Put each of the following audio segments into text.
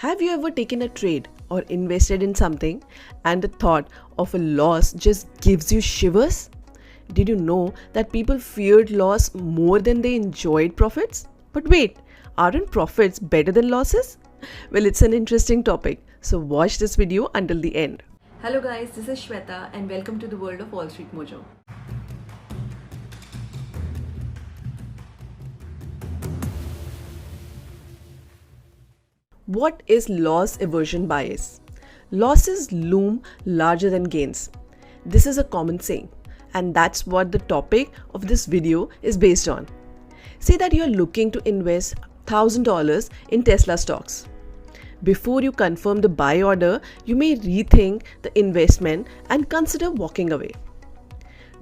Have you ever taken a trade or invested in something and the thought of a loss just gives you shivers? Did you know that people feared loss more than they enjoyed profits? But wait, aren't profits better than losses? Well, it's an interesting topic, so watch this video until the end. Hello guys, this is Shweta and welcome to the world of WallStreetMojo. What is loss aversion bias? Losses loom larger than gains. This is a common saying, and that's what the topic of this video is based on. Say that you're looking to invest $1,000 in Tesla stocks. Before you confirm the buy order, you may rethink the investment and consider walking away.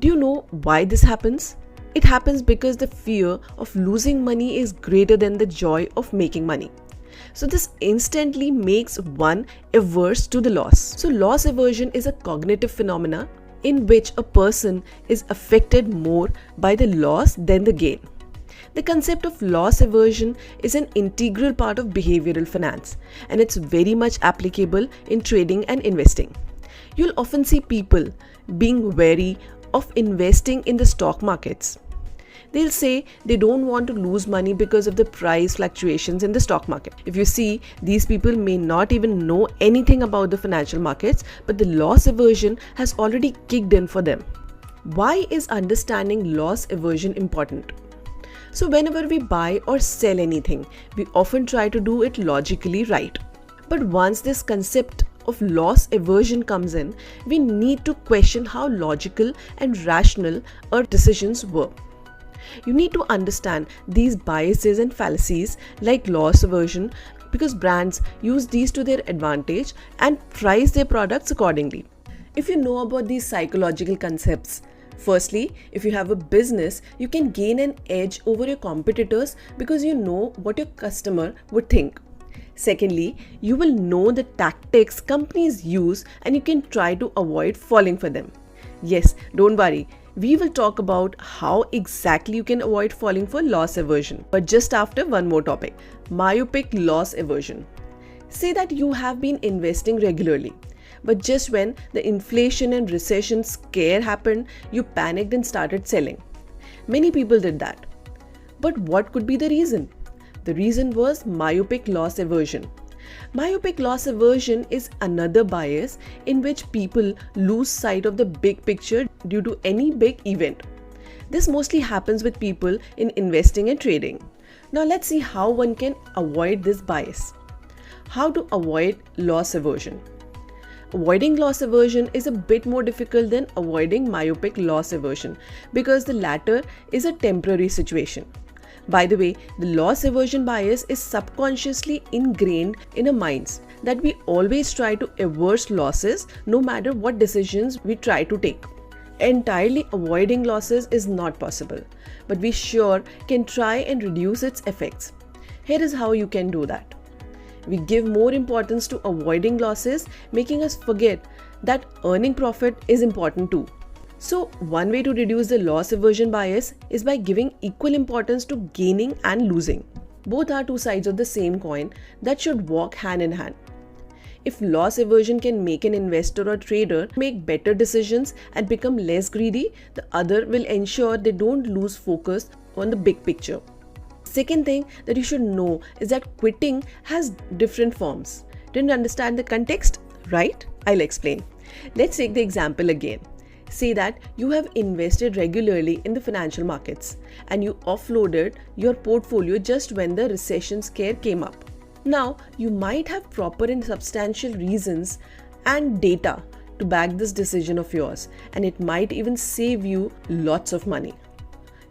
Do you know why this happens? It happens because the fear of losing money is greater than the joy of making money. So this instantly makes one averse to the loss. So loss aversion is a cognitive phenomena in which a person is affected more by the loss than the gain. The concept of loss aversion is an integral part of behavioral finance, and it's very much applicable in trading and investing. You'll often see people being wary of investing in the stock markets. They'll say they don't want to lose money because of the price fluctuations in the stock market. If you see, these people may not even know anything about the financial markets, but the loss aversion has already kicked in for them. Why is understanding loss aversion important? So whenever we buy or sell anything, we often try to do it logically right. But once this concept of loss aversion comes in, we need to question how logical and rational our decisions were. You need to understand these biases and fallacies like loss aversion because brands use these to their advantage and price their products accordingly. If you know about these psychological concepts, firstly, if you have a business, you can gain an edge over your competitors because you know what your customer would think. Secondly, you will know the tactics companies use and you can try to avoid falling for them. Yes, don't worry. We will talk about how exactly you can avoid falling for loss aversion. But just after one more topic, myopic loss aversion. Say that you have been investing regularly, but just when the inflation and recession scare happened, you panicked and started selling. Many people did that. But what could be the reason? The reason was myopic loss aversion. Myopic loss aversion is another bias in which people lose sight of the big picture due to any big event. This mostly happens with people in investing and trading. Now let's see how one can avoid this bias. How to avoid loss aversion? Avoiding loss aversion is a bit more difficult than avoiding myopic loss aversion because the latter is a temporary situation. By the way, the loss aversion bias is subconsciously ingrained in our minds that we always try to averse losses no matter what decisions we try to take. Entirely avoiding losses is not possible, but we sure can try and reduce its effects. Here is how you can do that. We give more importance to avoiding losses, making us forget that earning profit is important too. So, one way to reduce the loss aversion bias is by giving equal importance to gaining and losing. Both are two sides of the same coin that should walk hand in hand. If loss aversion can make an investor or trader make better decisions and become less greedy, the other will ensure they don't lose focus on the big picture. Second thing that you should know is that quitting has different forms. Didn't understand the context? Right? I'll explain. Let's take the example again. Say that you have invested regularly in the financial markets and you offloaded your portfolio just when the recession scare came up. Now, you might have proper and substantial reasons and data to back this decision of yours, and it might even save you lots of money.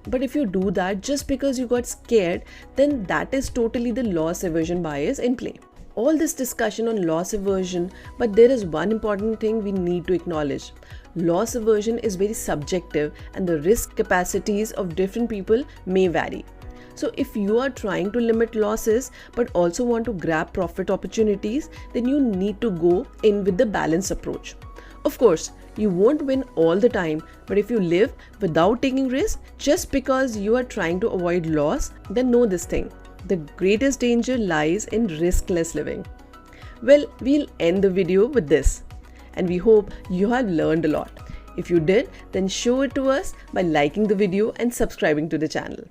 But if you do that just because you got scared, then that is totally the loss aversion bias in play. All this discussion on loss aversion, but there is one important thing we need to acknowledge. Loss aversion is very subjective and the risk capacities of different people may vary. So if you are trying to limit losses but also want to grab profit opportunities, then you need to go in with the balanced approach. Of course, you won't win all the time, but if you live without taking risks just because you are trying to avoid loss, then know this thing. The greatest danger lies in riskless living. Well, we'll end the video with this. And we hope you have learned a lot. If you did, then show it to us by liking the video and subscribing to the channel.